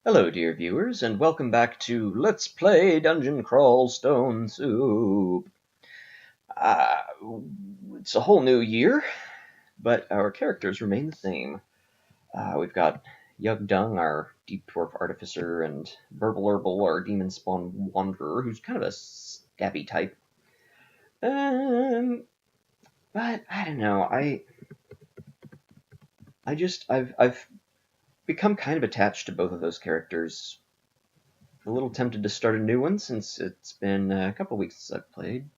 Hello, dear viewers, and welcome back to Let's Play Dungeon Crawl Stone Soup. Uh, it's a whole new year, but our characters remain the same. We've got Yug Dung, our Deep Dwarf Artificer, and Burble Herbal, our Demon Spawn Wanderer, who's kind of a stabby type. But I don't know. I've become kind of attached to both of those characters. A little tempted to start a new one since it's been a couple weeks since I've played.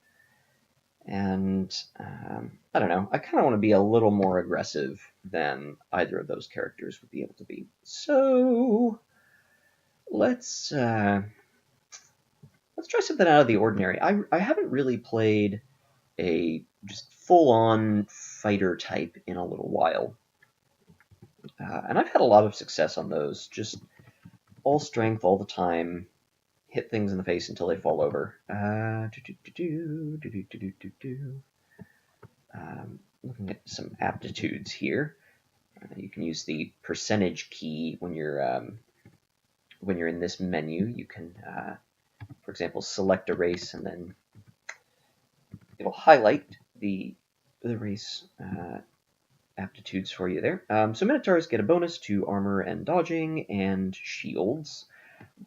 And I don't know, I kind of want to be a little more aggressive than either of those characters would be able to be. So let's try something out of the ordinary. I haven't really played a just full-on fighter type in a little while. And I've had a lot of success on those, just all strength all the time, hit things in the face until they fall over. Looking at some aptitudes here. You can use the percentage key when you're in this menu. You can, for example, select a race, and then it'll highlight the race aptitudes for you there. So Minotaurs get a bonus to armor and dodging and shields,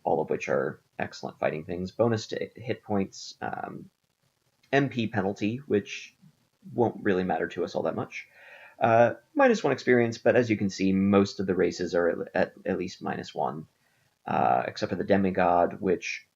all of which are excellent fighting things. Bonus to hit points, MP penalty, which won't really matter to us all that much. -1 experience, but as you can see, most of the races are at least -1, except for the demigod, which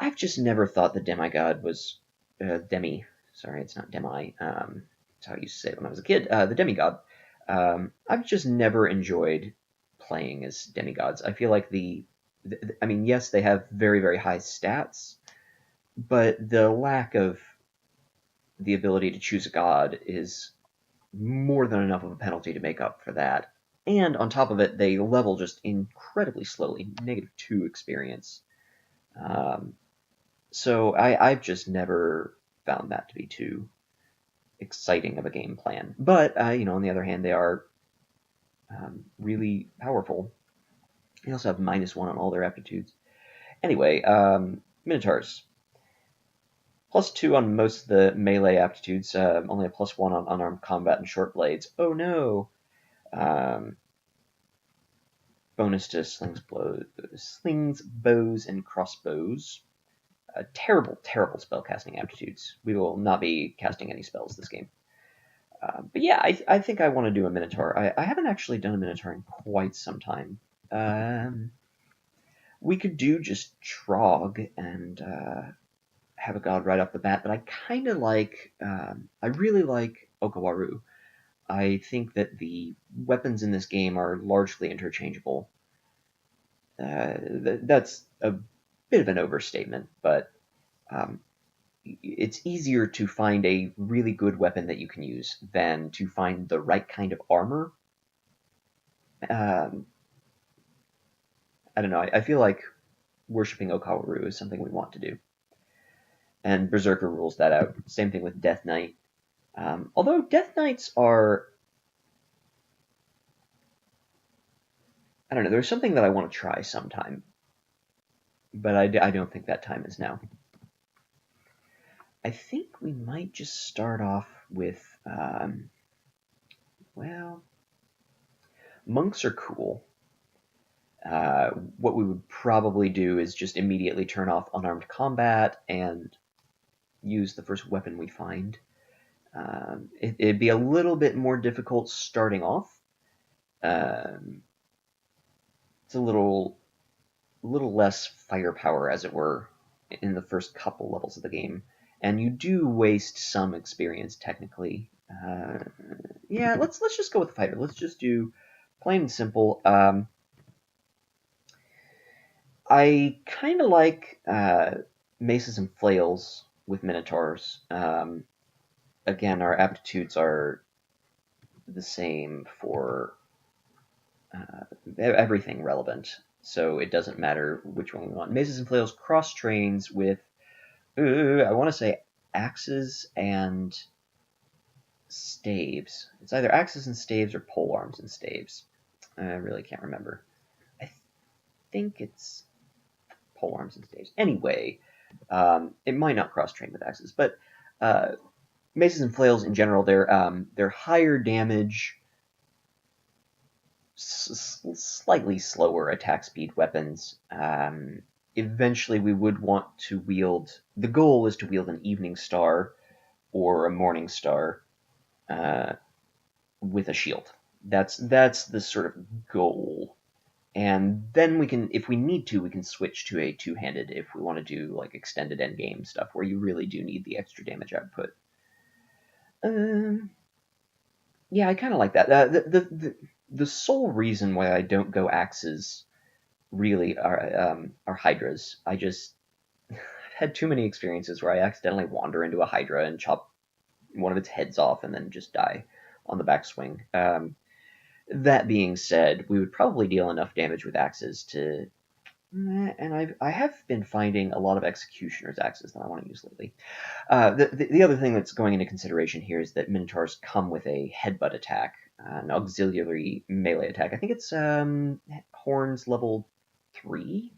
I've just never thought the demigod was Sorry, it's not demi. That's how I used to say it when I was a kid. The demigod. I've just never enjoyed playing as demigods. I feel like I mean, yes, they have very, very high stats, but the lack of the ability to choose a god is more than enough of a penalty to make up for that. And on top of it, they level just incredibly slowly, -2 experience. So I've just never found that to be too exciting of a game plan. But, on the other hand, they are really powerful. They also have -1 on all their aptitudes. Anyway, Minotaurs. +2 on most of the melee aptitudes, only a +1 on unarmed combat and short blades. Oh no! Bonus to slings, bows, and crossbows. Terrible, terrible spellcasting aptitudes. We will not be casting any spells this game. But yeah, I think I want to do a Minotaur. I haven't actually done a Minotaur in quite some time. We could do just Trog and have a god right off the bat, but I kind of like, I really like Okawaru. I think that the weapons in this game are largely interchangeable. That's a bit of an overstatement, but it's easier to find a really good weapon that you can use than to find the right kind of armor. I don't know, I feel like worshipping Okawaru is something we want to do. And Berserker rules that out. Same thing with Death Knight. Although Death Knights are... I don't know, there's something that I want to try sometime. But I don't think that time is now. I think we might just start off with... well... monks are cool. What we would probably do is just immediately turn off unarmed combat and use the first weapon we find. It'd be a little bit more difficult starting off. It's a little less firepower, as it were, in the first couple levels of the game, and you do waste some experience technically. Yeah, let's just go with fighter. Let's just do plain and simple. I kind of like maces and flails with Minotaurs. Again, our aptitudes are the same for everything relevant, so it doesn't matter which one we want. Maces and flails cross trains with, I want to say, axes and staves. It's either axes and staves or polearms and staves. I really can't remember. I think it's polearms and staves. Anyway, it might not cross-train with axes, but maces and flails in general, they're higher damage, slightly slower attack speed weapons. Eventually, we would want to wield. The goal is to wield an evening star or a morning star with a shield. That's the sort of goal. And then we can, if we need to, we can switch to a two-handed if we want to do like extended endgame stuff where you really do need the extra damage output. Yeah, I kind of like that. The sole reason why I don't go axes really are hydras. I just had too many experiences where I accidentally wander into a hydra and chop one of its heads off and then just die on the backswing. That being said, we would probably deal enough damage with axes to, and I have been finding a lot of executioner's axes that I want to use lately. The other thing that's going into consideration here is that Minotaurs come with a headbutt attack, an auxiliary melee attack. I think it's horns level 3.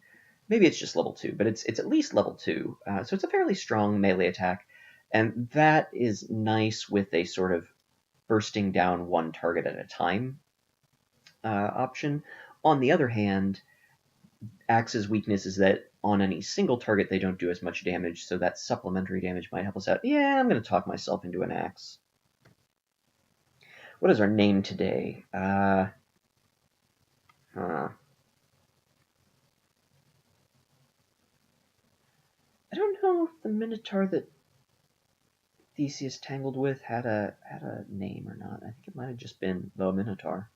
Maybe it's just level 2, but it's at least level 2. So it's a fairly strong melee attack, and that is nice with a sort of bursting down one target at a time option. On the other hand, Axe's weakness is that on any single target they don't do as much damage, so that supplementary damage might help us out. Yeah, I'm going to talk myself into an axe. What is our name today? I don't know if the Minotaur that Theseus tangled with had a name or not. I think it might have just been the Minotaur.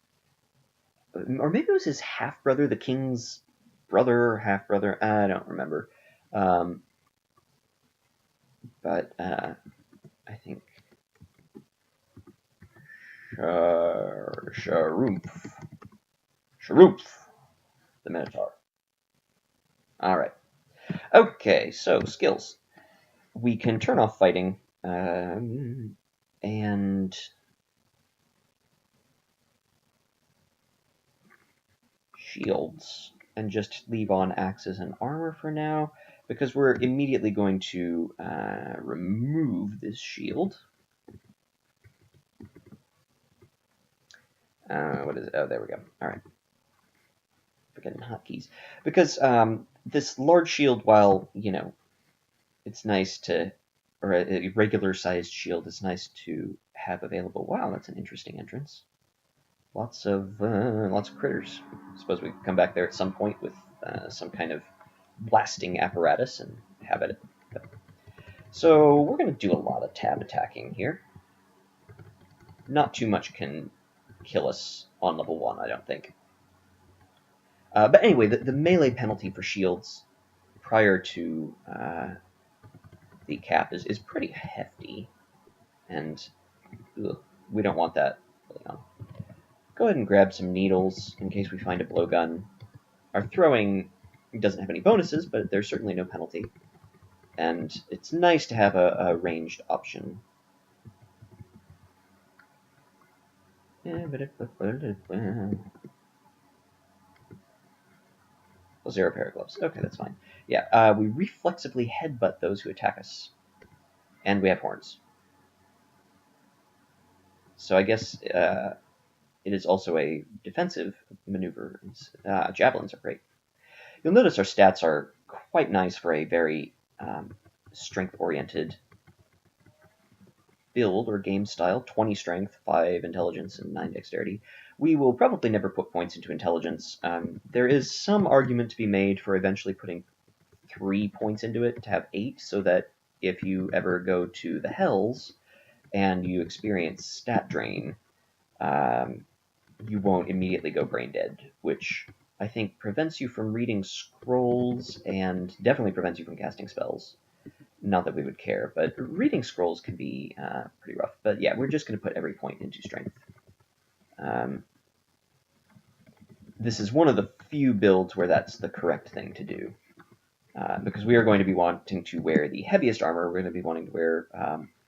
Or maybe it was his half-brother, the king's brother, half-brother. I don't remember. But I think Sharoomph, the Minotaur. All right. Okay, so skills. We can turn off fighting and shields and just leave on axes and armor for now because we're immediately going to remove this shield. What is it? Oh, there we go. All right. Forgetting hotkeys. Because this large shield, while, you know, it's nice to, or a regular-sized shield is nice to have available. Wow, that's an interesting entrance. Lots of critters. I suppose we can come back there at some point with some kind of blasting apparatus and have it. So we're going to do a lot of tab attacking here. Not too much can kill us on level 1, I don't think. But anyway, the melee penalty for shields prior to the cap is pretty hefty, and we don't want that really on. Go ahead and grab some needles in case we find a blowgun. Our throwing doesn't have any bonuses, but there's certainly no penalty. And it's nice to have a ranged option. Well, 0 pair of gloves. Okay, that's fine. Yeah, we reflexively headbutt those who attack us. And we have horns. So I guess it is also a defensive maneuver. Javelins are great. You'll notice our stats are quite nice for a very strength-oriented build or game style. 20 strength, 5 intelligence, and 9 dexterity. We will probably never put points into intelligence. There is some argument to be made for eventually putting 3 points into it to have 8, so that if you ever go to the Hells and you experience stat drain, you won't immediately go brain dead, which I think prevents you from reading scrolls and definitely prevents you from casting spells. Not that we would care, but reading scrolls can be pretty rough. But yeah, we're just going to put every point into strength. This is one of the few builds where that's the correct thing to do. Because we are going to be wanting to wear the heaviest armor. We're going to be wanting to wear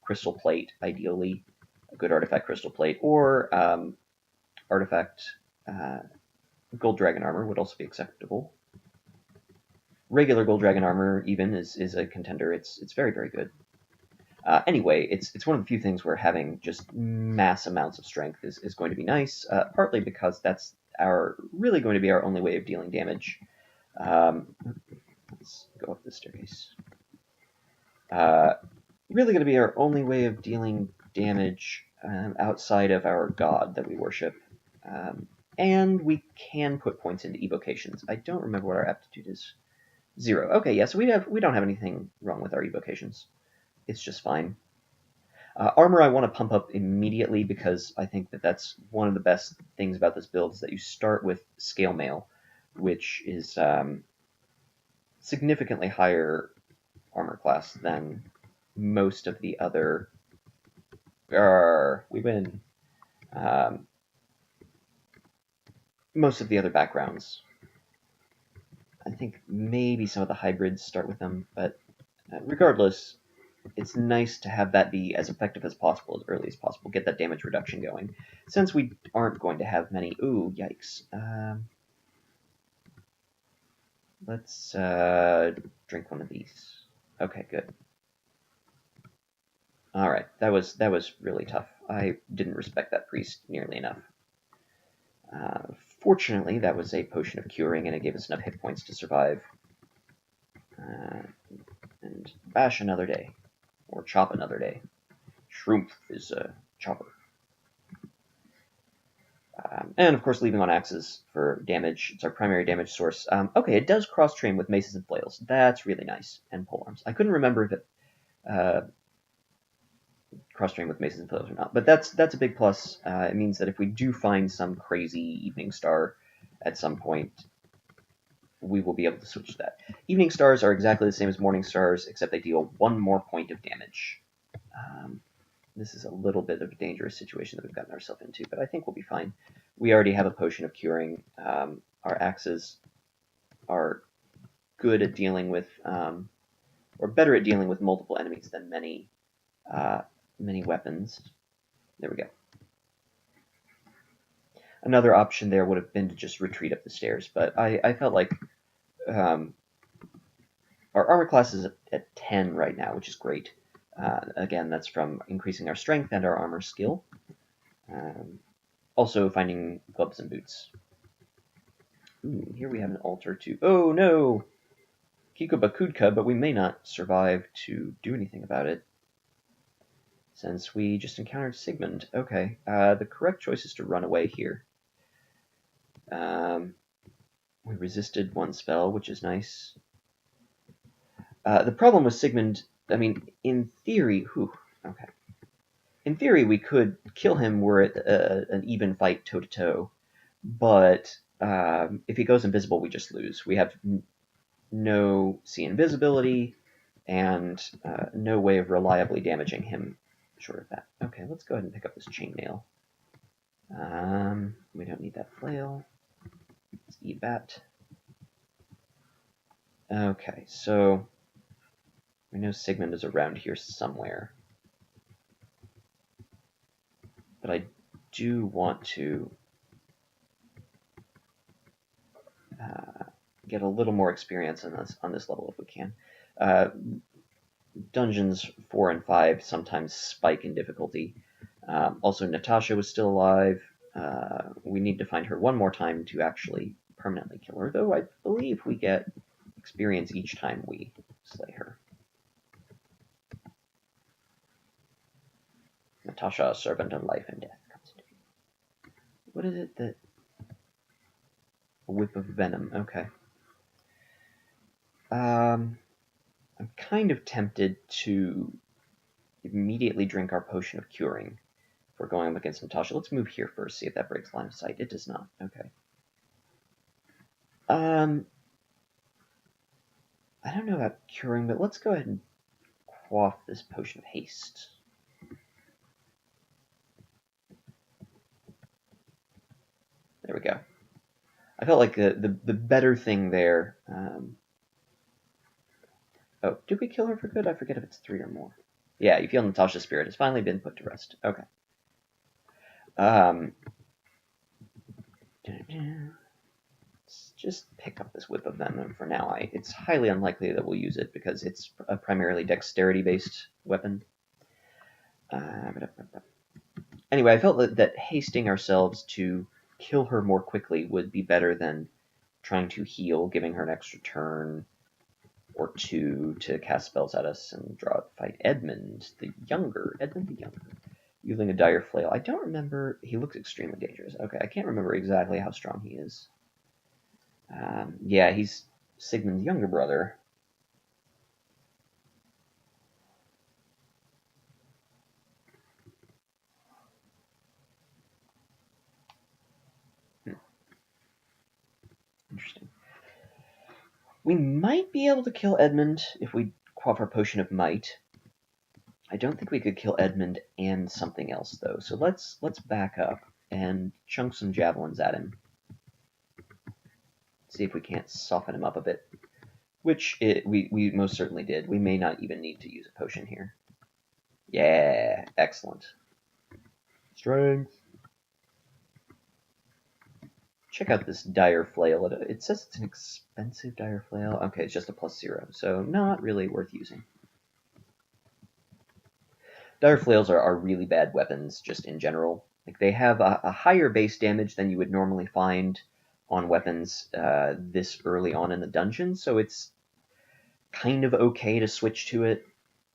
crystal plate, ideally. A good artifact crystal plate, or artifact gold dragon armor would also be acceptable. regular Gold Dragon armor even is a contender. It's very, very good. Anyway, it's one of the few things where having just mass amounts of strength is going to be nice, partly because that's really going to be our only way of dealing damage. Let's go up the staircase. Really going to be our only way of dealing damage outside of our god that we worship. And we can put points into evocations. I don't remember what our aptitude is. 0. Okay, yeah, so we don't have anything wrong with our evocations. It's just fine. Armor I want to pump up immediately because I think that's one of the best things about this build is that you start with Scale Mail, which is significantly higher armor class than most of the other... we win. Most of the other backgrounds. I think maybe some of the hybrids start with them, but regardless, it's nice to have that be as effective as possible, as early as possible, get that damage reduction going. Since we aren't going to have many... Ooh, yikes. Let's drink one of these. Okay, good. Alright, that was really tough. I didn't respect that priest nearly enough. Fortunately, that was a potion of curing, and it gave us enough hit points to survive. And bash another day. Or chop another day. Sharoomph is a chopper. And, of course, leaving on axes for damage. It's our primary damage source. Okay, it does cross-train with maces and flails. That's really nice. And polearms. I couldn't remember if it cross-train with maces and flails or not. But that's a big plus. It means that if we do find some crazy evening star at some point, we will be able to switch to that. Evening stars are exactly the same as morning stars, except they deal 1 more point of damage. This is a little bit of a dangerous situation that we've gotten ourselves into, but I think we'll be fine. We already have a potion of curing. Our axes are good at dealing with, or better at dealing with multiple enemies than many weapons. There we go. Another option there would have been to just retreat up the stairs, but I felt like our armor class is at 10 right now, which is great. Again, that's from increasing our strength and our armor skill. Also finding gloves and boots. Ooh, here we have an altar too. Oh no! Kiko Bakudka, but we may not survive to do anything about it. Since we just encountered Sigmund. Okay, the correct choice is to run away here. We resisted 1 spell, which is nice. The problem with Sigmund, I mean, in theory, okay. In theory, we could kill him were it an even fight toe-to-toe, but if he goes invisible, we just lose. We have no see invisibility and no way of reliably damaging him short of that. Okay, let's go ahead and pick up this chainmail. We don't need that flail. Let's eat that. Okay, so we know Sigmund is around here somewhere. But I do want to get a little more experience on this level if we can. Dungeons 4 and 5 sometimes spike in difficulty. Also, Natasha was still alive. We need to find her 1 more time to actually permanently kill her, though I believe we get experience each time we slay her. Natasha, servant of life and death, comes to you. What is it that... A whip of venom, okay. I'm kind of tempted to immediately drink our potion of curing if we're going up against Natasha. Let's move here first, see if that breaks line of sight. It does not, okay. I don't know about curing, but let's go ahead and quaff this potion of haste. There we go. I felt like the better thing there... Oh, did we kill her for good? I forget if it's 3 or more. Yeah, you feel Natasha's spirit has finally been put to rest. Okay. Let's just pick up this Whip of Venom for now. It's highly unlikely that we'll use it because it's a primarily dexterity-based weapon. Anyway, I felt that hasting ourselves to kill her more quickly would be better than trying to heal, giving her an extra turn or two to cast spells at us and draw out fight Edmund the Younger. Using a dire flail. I don't remember. He looks extremely dangerous. Okay, I can't remember exactly how strong he is. Yeah, he's Sigmund's younger brother. Interesting. We might be able to kill Edmund if we quaff our Potion of Might. I don't think we could kill Edmund and something else, though. So let's back up and chunk some javelins at him. See if we can't soften him up a bit. Which we most certainly did. We may not even need to use a potion here. Yeah, excellent. Strength. Check out this dire flail. It says it's an expensive dire flail. Okay, it's just a +0, so not really worth using. Dire flails are really bad weapons, just in general. Like they have a higher base damage than you would normally find on weapons this early on in the dungeon, so it's kind of okay to switch to it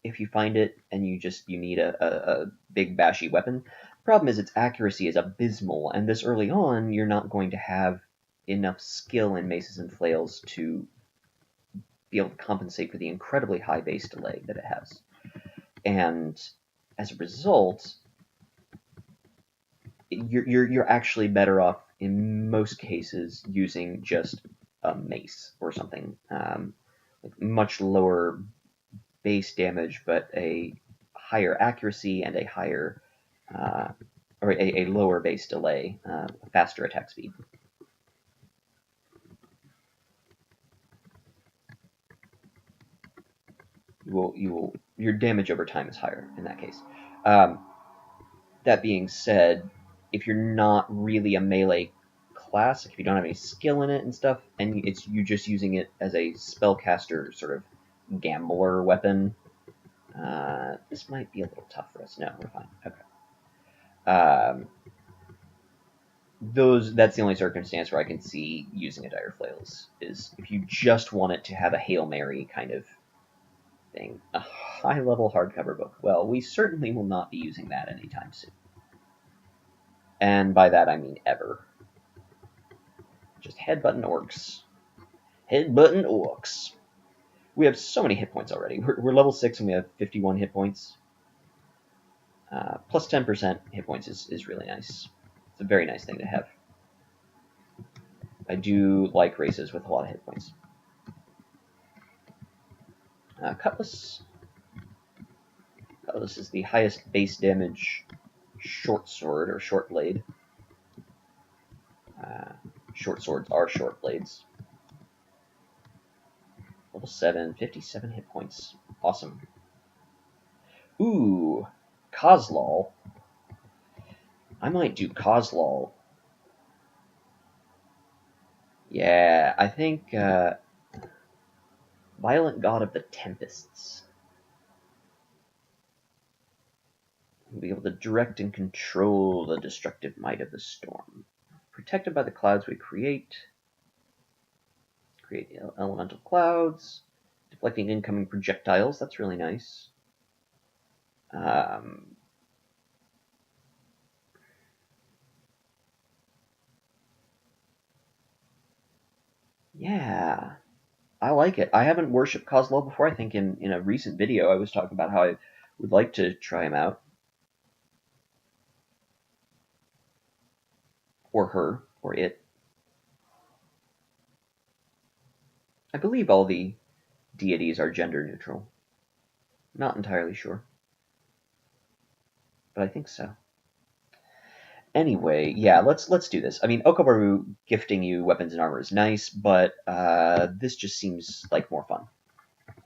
if you find it and you need a big bashy weapon. The problem is its accuracy is abysmal, and this early on you're not going to have enough skill in maces and flails to be able to compensate for the incredibly high base delay that it has. And as a result, you're actually better off in most cases using just a mace or something, like much lower base damage, but a higher accuracy and a higher or a lower base delay, a faster attack speed. Your damage over time is higher in that case. That being said, if you're not really a melee class, if you don't have any skill in it and stuff, and you just using it as a spellcaster sort of gambler weapon, this might be a little tough for us. No, we're fine. Okay. That's the only circumstance where I can see using a dire flails is if you just want it to have a Hail Mary kind of thing. A high level hardcover book. Well, we certainly will not be using that anytime soon. And by that I mean ever. Just headbutting orcs. Headbutting orcs. We have so many hit points already. We're level 6 and we have 51 hit points. Plus 10% hit points is really nice. It's a very nice thing to have. I do like races with a lot of hit points. Cutlass. Cutlass is the highest base damage short sword or short blade. Short swords are short blades. Level 7, 57 hit points. Awesome. Ooh, Kozlal. I might do Kozlal. Yeah, I think Violent God of the Tempests. We'll be able to direct and control the destructive might of the storm. Protected by the clouds we create. Create elemental clouds. Deflecting incoming projectiles. That's really nice. Yeah, I like it. I haven't worshipped Kozlal before. I think in a recent video I was talking about how I would like to try him out. Or her, or it. I believe all the deities are gender neutral. Not entirely sure. But I think so. Anyway, yeah, let's do this. I mean, Okobaru gifting you weapons and armor is nice, but this just seems like more fun.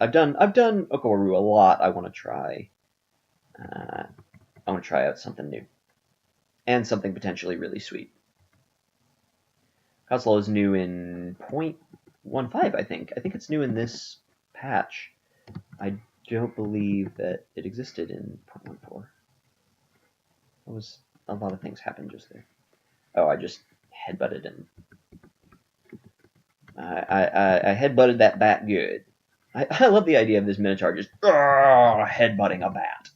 I've done Okobaru a lot. I want to try. I want to try out something new, and something potentially really sweet. House Law is new in 0.15, I think. I think it's new in this patch. I don't believe that it existed in 0.14. That was a lot of things happened just there. Oh, I just headbutted him. I headbutted that bat good. I love the idea of this Minotaur just headbutting a bat.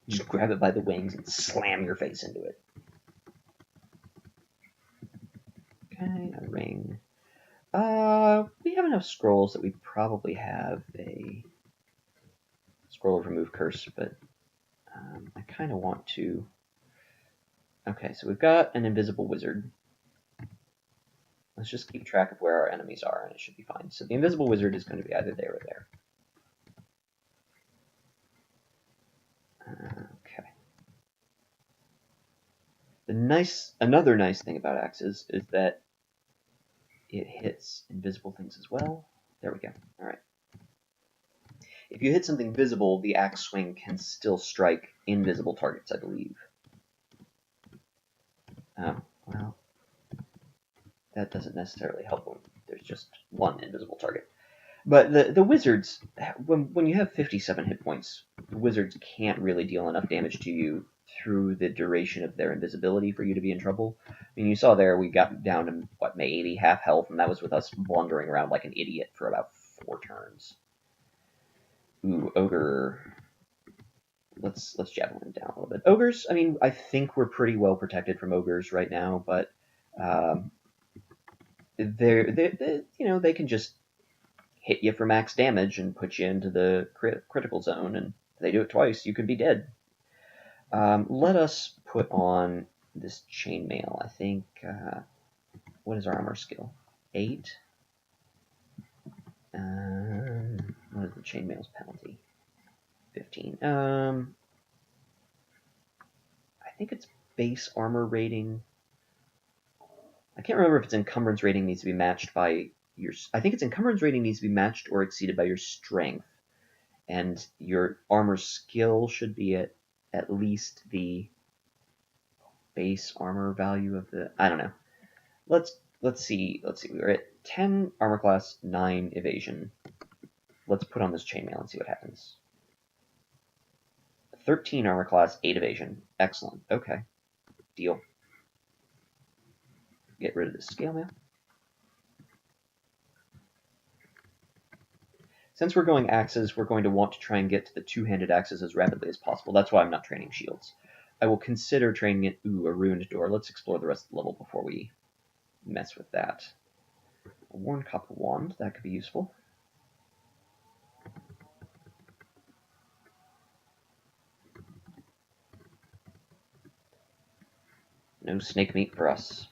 Just grab it by the wings and slam your face into it. Okay, a ring. We have enough scrolls that we probably have a scroll of remove curse, but I kind of want to. Okay, so we've got an invisible wizard. Let's just keep track of where our enemies are, and it should be fine. So the invisible wizard is going to be either there or there. Okay. Another nice thing about axes is that it hits invisible things as well. There we go. All right. If you hit something visible, the axe swing can still strike invisible targets, I believe. Oh, well, that doesn't necessarily help when there's just one invisible target. But the wizards, when you have 57 hit points, the wizards can't really deal enough damage to you through the duration of their invisibility for you to be in trouble. I mean, you saw there we got down to, what, maybe half health, and that was with us blundering around like an idiot for about 4 turns. Ooh, ogre. Let's javelin down a little bit. Ogres, I mean, I think we're pretty well protected from ogres right now, but they can just hit you for max damage and put you into the critical zone, and if they do it twice, you could be dead. Let us put on this chainmail. I think, what is our armor skill? 8? What is the chainmail's penalty? 15. I think it's base armor rating. I can't remember if its encumbrance rating needs to be matched by your... I think its encumbrance rating needs to be matched or exceeded by your strength. And your armor skill should be at least the base armor value of the... I don't know. Let's see. We're at 10 armor class, 9 evasion. Let's put on this chainmail and see what happens. 13 armor class, 8 evasion. Excellent. Okay. Deal. Get rid of the scale mail. Since we're going axes, we're going to want to try and get to the two-handed axes as rapidly as possible. That's why I'm not training shields. I will consider training it. Ooh, a ruined door. Let's explore the rest of the level before we mess with that. A worn copper wand. That could be useful. No snake meat for us.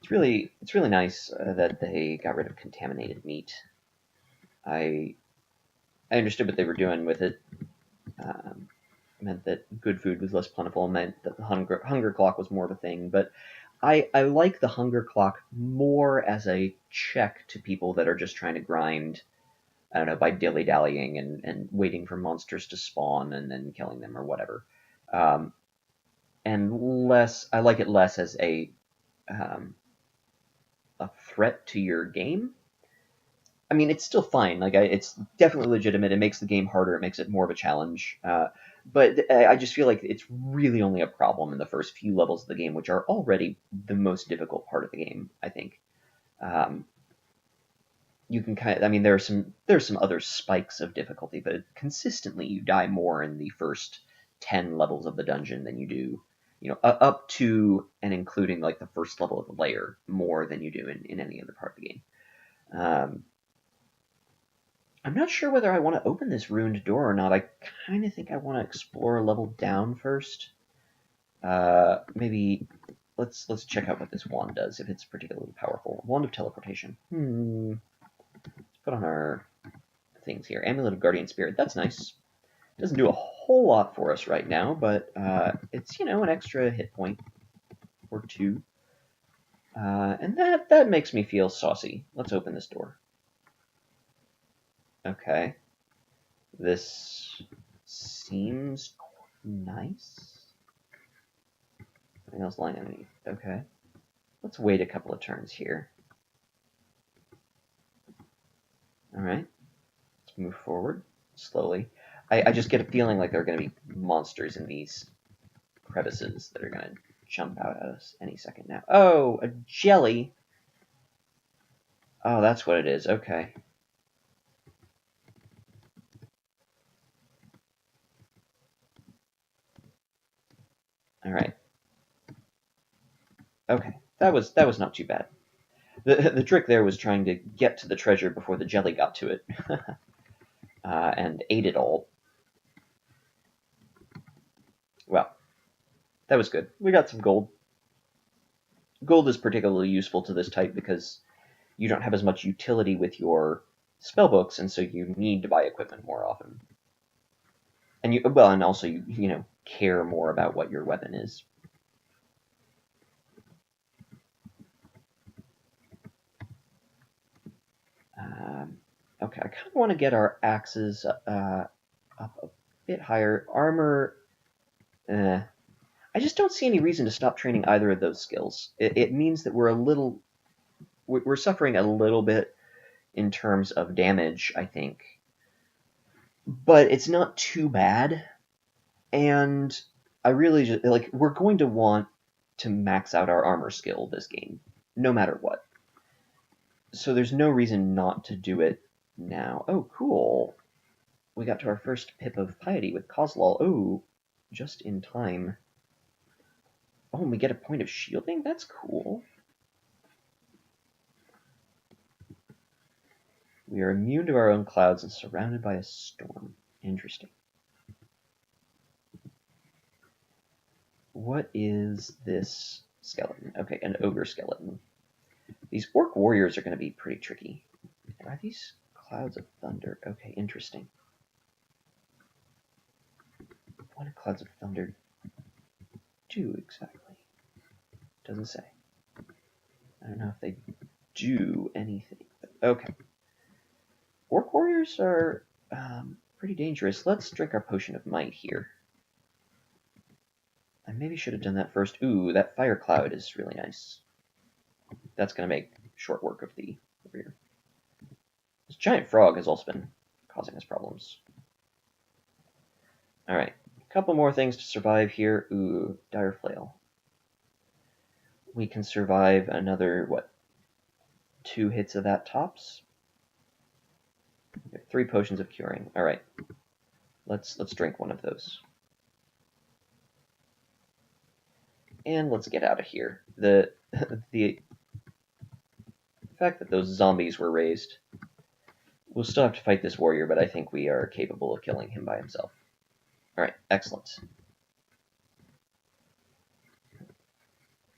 It's really nice that they got rid of contaminated meat. I understood what they were doing with it. Meant that good food was less plentiful, meant that the hunger clock was more of a thing. But I like the hunger clock more as a check to people that are just trying to grind, I don't know, by dilly-dallying and waiting for monsters to spawn and then killing them or whatever. And I like it less as a threat to your game. I mean, it's still fine. Like, it's definitely legitimate. It makes the game harder. It makes it more of a challenge. But I just feel like it's really only a problem in the first few levels of the game, which are already the most difficult part of the game, I think. You can I mean, there's some other spikes of difficulty, but consistently you die more in the first 10 levels of the dungeon than you do, up to and including like the first level of the layer more than you do in any other part of the game. I'm not sure whether I want to open this ruined door or not. I kind of think I want to explore a level down first. Maybe let's check out what this wand does, if it's particularly powerful. Wand of teleportation. Let's put on our things here. Amulet of Guardian Spirit. That's nice. Doesn't do a whole lot for us right now, but it's, an extra hit point or 2. And that makes me feel saucy. Let's open this door. Okay. This seems Nice. Something else lying underneath. Okay. Let's wait a couple of turns here. Alright. Let's move forward slowly. I just get a feeling like there are going to be monsters in these crevices that are going to jump out at us any second now. Oh, a jelly! Oh, that's what it is. Okay. Alright. Okay. That was not too bad. The trick there was trying to get to the treasure before the jelly got to it. And ate it all. Well, that was good. We got some gold. Gold is particularly useful to this type because you don't have as much utility with your spellbooks, and so you need to buy equipment more often. And and also you care more about what your weapon is. Okay, I kind of want to get our axes up a bit higher. Armor, I just don't see any reason to stop training either of those skills. It means that we're suffering a little bit in terms of damage, I think, but it's not too bad. And I really just we're going to want to max out our armor skill this game, no matter what. So there's no reason not to do it now. Oh, cool. We got to our first pip of piety with Kozlal. Oh, just in time. Oh, and we get a point of shielding? That's cool. We are immune to our own clouds and surrounded by a storm. Interesting. What is this skeleton? Okay, an ogre skeleton. These orc warriors are going to be pretty tricky. Are these clouds of thunder? Okay, interesting. What do clouds of thunder do exactly? Doesn't say. I don't know if they do anything. But okay. Orc warriors are pretty dangerous. Let's drink our potion of might here. I maybe should have done that first. Ooh, that fire cloud is really nice. That's going to make short work of the warrior. This giant frog has also been causing us problems. Alright, a couple more things to survive here. Ooh, dire flail. We can survive another, 2 hits of that tops? 3 potions of curing. Alright, let's drink one of those. And let's get out of here. The fact that those zombies were raised. We'll still have to fight this warrior, but I think we are capable of killing him by himself. Alright, excellent.